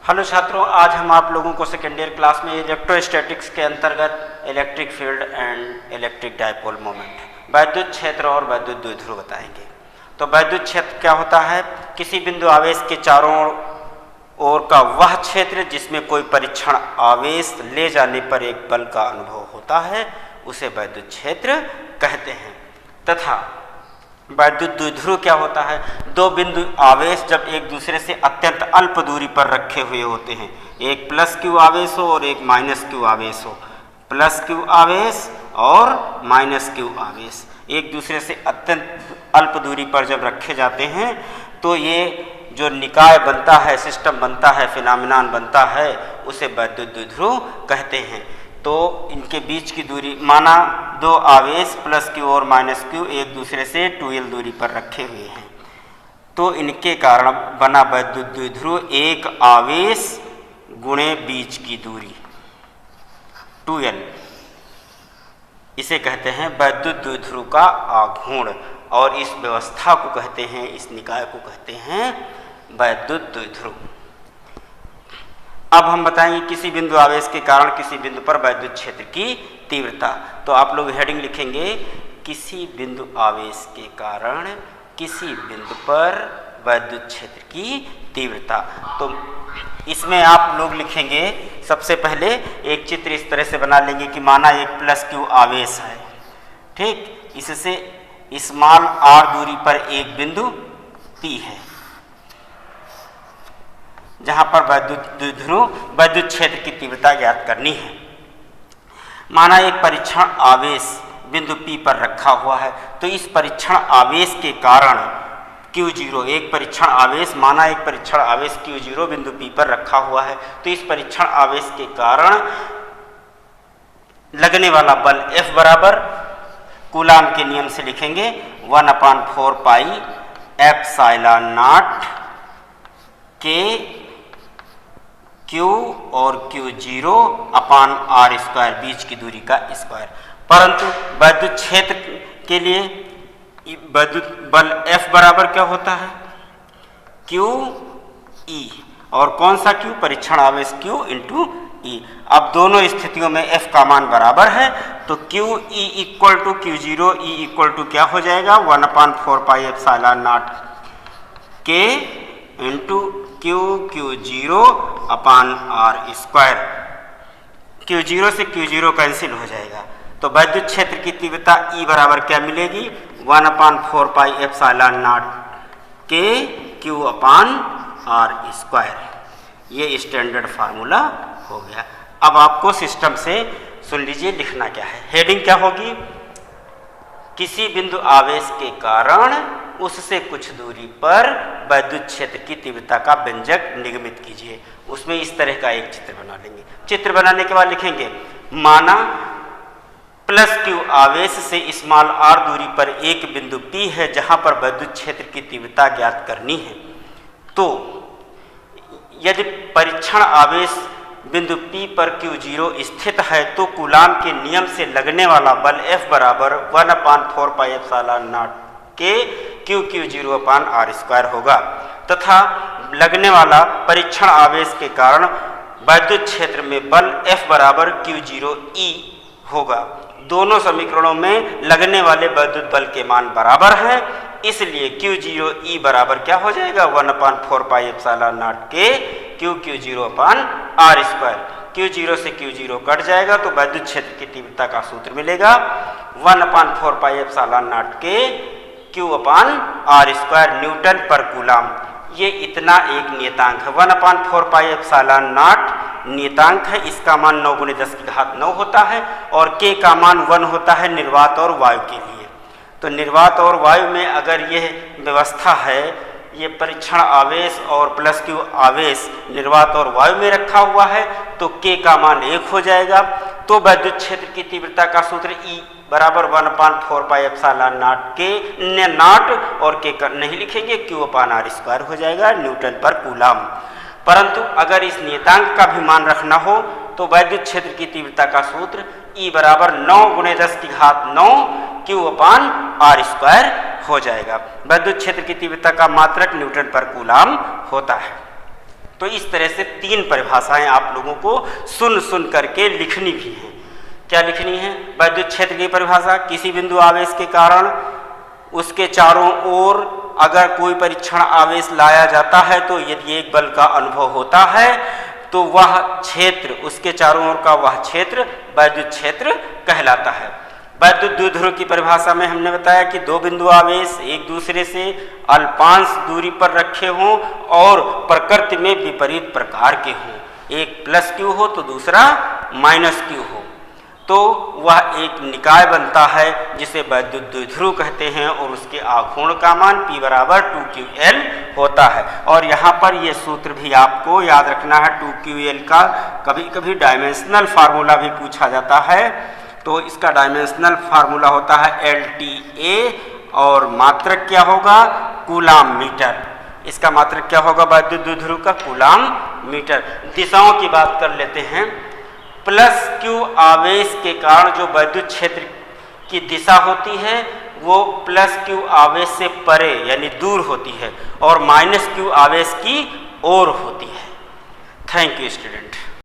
Hello छात्रों, आज हम आप लोगों को सेकेंड ईयर क्लास में इलेक्ट्रोस्टैटिक्स के अंतर्गत electric field and electric dipole moment वैद्युत क्षेत्र और वैद्युत द्विध्रुव बताएंगे। तो वैद्युत क्षेत्र क्या होता है? किसी बिंदु आवेश के चारों ओर का वह क्षेत्र जिसमें कोई परीक्षण आवेश ले जाने पर एक बल का अनुभव होता है, उसे वैद्युत क्षेत्र कहते हैं। तथा वैद्युत द्विध्रुव क्या होता है? दो बिंदु आवेश जब एक दूसरे से अत्यंत अल्प दूरी पर रखे हुए होते हैं, एक प्लस क्यू आवेश हो और एक माइनस क्यू आवेश हो, प्लस क्यू आवेश और माइनस क्यू आवेश एक दूसरे से अत्यंत अल्प दूरी पर जब रखे जाते हैं तो ये जो निकाय बनता है, सिस्टम बनता है, फिनोमेनन बनता है, उसे वैद्युत द्विध्रुव कहते हैं। तो इनके बीच की दूरी, माना दो आवेश प्लस क्यू और माइनस क्यू एक दूसरे से 2l दूरी पर रखे हुए हैं, तो इनके कारण बना वैद्युत द्विध्रुव एक आवेश गुणे बीच की दूरी 2l, इसे कहते हैं वैद्युत द्विध्रुव का आघूर्ण। और इस व्यवस्था को कहते हैं, इस निकाय को कहते हैं वैद्युत द्विध्रुव। अब हम बताएंगे किसी बिंदु आवेश के कारण किसी बिंदु पर वैद्युत क्षेत्र की तीव्रता। तो आप लोग हेडिंग लिखेंगे, किसी बिंदु आवेश के कारण किसी बिंदु पर वैद्युत क्षेत्र की तीव्रता। तो इसमें आप लोग लिखेंगे, सबसे पहले एक चित्र इस तरह से बना लेंगे कि माना एक प्लस क्यू आवेश है, ठीक, इससे स्मॉल r दूरी पर एक बिंदु P है जहां पर वैद्युत क्षेत्र की तीव्रता ज्ञात करनी है। माना एक परीक्षण आवेश बिंदु P पर रखा हुआ है, तो इस परीक्षण आवेश के कारण Q0, एक परीक्षण आवेश, माना एक परीक्षण आवेश Q0 बिंदु P पर रखा हुआ है, तो इस परीक्षण आवेश के कारण लगने वाला बल F बराबर कूलाम के नियम से लिखेंगे 1/4 pi epsilon not K Q और Q0 अपान R स्क्वायर, बीच की दूरी का स्क्वायर। परंतु वैद्युत क्षेत्र के लिए वैद्युत बल F बराबर क्या होता है? QE, और कौन सा Q? परीक्षण आवेश Q इंटू E। अब दोनों स्थितियों में F का मान बराबर है, तो QE equal to Q0, E equal to क्या हो जाएगा? 1/4 pi epsilon not K into Q0 upon R square. Q0 से Q0 कैंसिल हो जाएगा, तो वैद्युत क्षेत्र की तीव्रता E बराबर क्या मिलेगी? 1/4 pi epsilon not K Q upon R square. ये स्टैंडर्ड फार्मूला हो गया। अब आपको सिस्टम से सुन लीजिए लिखना क्या है। हेडिंग क्या होगी? किसी बिंदु आवेश के कारण उससे कुछ दूरी पर वैद्युत क्षेत्र की तीव्रता का व्यंजक निगमित कीजिए। उसमें इस तरह का एक चित्र बना लेंगे। चित्र बनाने के बाद लिखेंगे, माना प्लस क्यू आवेश से स्मॉल r दूरी पर एक बिंदु P है जहां पर वैद्युत क्षेत्र की तीव्रता ज्ञात करनी है। तो यदि परीक्षण आवेश बिंदु P पर Q0 स्थित है, तो कूलाम के नियम से लगने वाला बल F बराबर 1/4 pi epsilon not K Q0 upon R square होगा। तथा लगने वाला परीक्षण आवेश के कारण वैद्युत क्षेत्र में बल F बराबर Q0E होगा। दोनों समीकरणों में लगने वाले वैद्युत बल के मान बराबर हैं, इसलिए Q0E बराबर क्या हो जाएगा? 1/4 pi epsilon not K Q0 upon R square. Q0 से Q0 कट जाएगा, तो वैद्युत क्षेत्र की तीव्रता का सूत्र मिलेगा 1/4 pi epsilon not K Q upon R square Newton पर कूलाम। ये इतना एक नियतांक है। 1/4 पाई एप्सिलॉन नॉट नियतांक है, इसका मान 9 × 10⁹ होता है, और K का मान 1 होता है निर्वात और वायु के लिए। तो निर्वात और वायु में अगर यह व्यवस्था है, ये परीक्षण आवेश और प्लस क्यू आवेश निर्वात और वायु में रखा हुआ है, तो K का मान 1 हो जाएगा। तो वैद्युत क्षेत्र की तीव्रता का सूत्र E बराबर 1/4 pi epsilon not K not, और K का नहीं लिखेंगे, Q अपान R स्क्वायर हो जाएगा न्यूटन पर कूलाम। परंतु अगर इस नियतांक का भी मान रखना हो, तो वैद्युत क्षेत्र की तीव्रता का सूत्र E बराबर 9 × 10⁹ Q अपान R स्क्वायर हो जाएगा। वैद्युत क्षेत्र की तीव्रता का मात्रक न्यूटन पर कूलाम होता है। तो इस तरह से 3 परिभाषाएं आप लोगों को सुन करके लिखनी भी हैं। क्या लिखनी है? वैद्युत क्षेत्र की परिभाषा, किसी बिंदु आवेश के कारण उसके चारों ओर अगर कोई परीक्षण आवेश लाया जाता है तो यदि एक बल का अनुभव होता है तो वह क्षेत्र, उसके चारों ओर का वह क्षेत्र वैद्युत क्षेत्र कहलाता है। वैद्युत द्विध्रुव की परिभाषा में हमने बताया कि 2 बिंदु आवेश एक दूसरे से अल्पांश दूरी पर रखे हों और प्रकृति में विपरीत प्रकार के हों, एक प्लस क्यू हो तो दूसरा माइनस क्यू हो, तो वह एक निकाय बनता है जिसे वैद्युत द्विध्रुव कहते हैं और उसके आघूर्ण का मान P बराबर 2QL होता है। और यहाँ पर यह सूत्र भी आपको याद रखना है 2QL का। कभी कभी डायमेंशनल फार्मूला भी पूछा जाता है, तो इसका डायमेंशनल फार्मूला होता है LTA और मात्रक क्या होगा? Coulomb metre. इसका मात्रक क्या होगा वैद्युत द्विध्रुव का? Coulomb metre. दिशाओं की बात कर लेते हैं। प्लस क्यू आवेश के कारण जो वैद्युत क्षेत्र की दिशा होती है वो प्लस क्यू आवेश से परे यानी दूर होती है और माइनस क्यू आवेश की ओर होती है। Thank you student.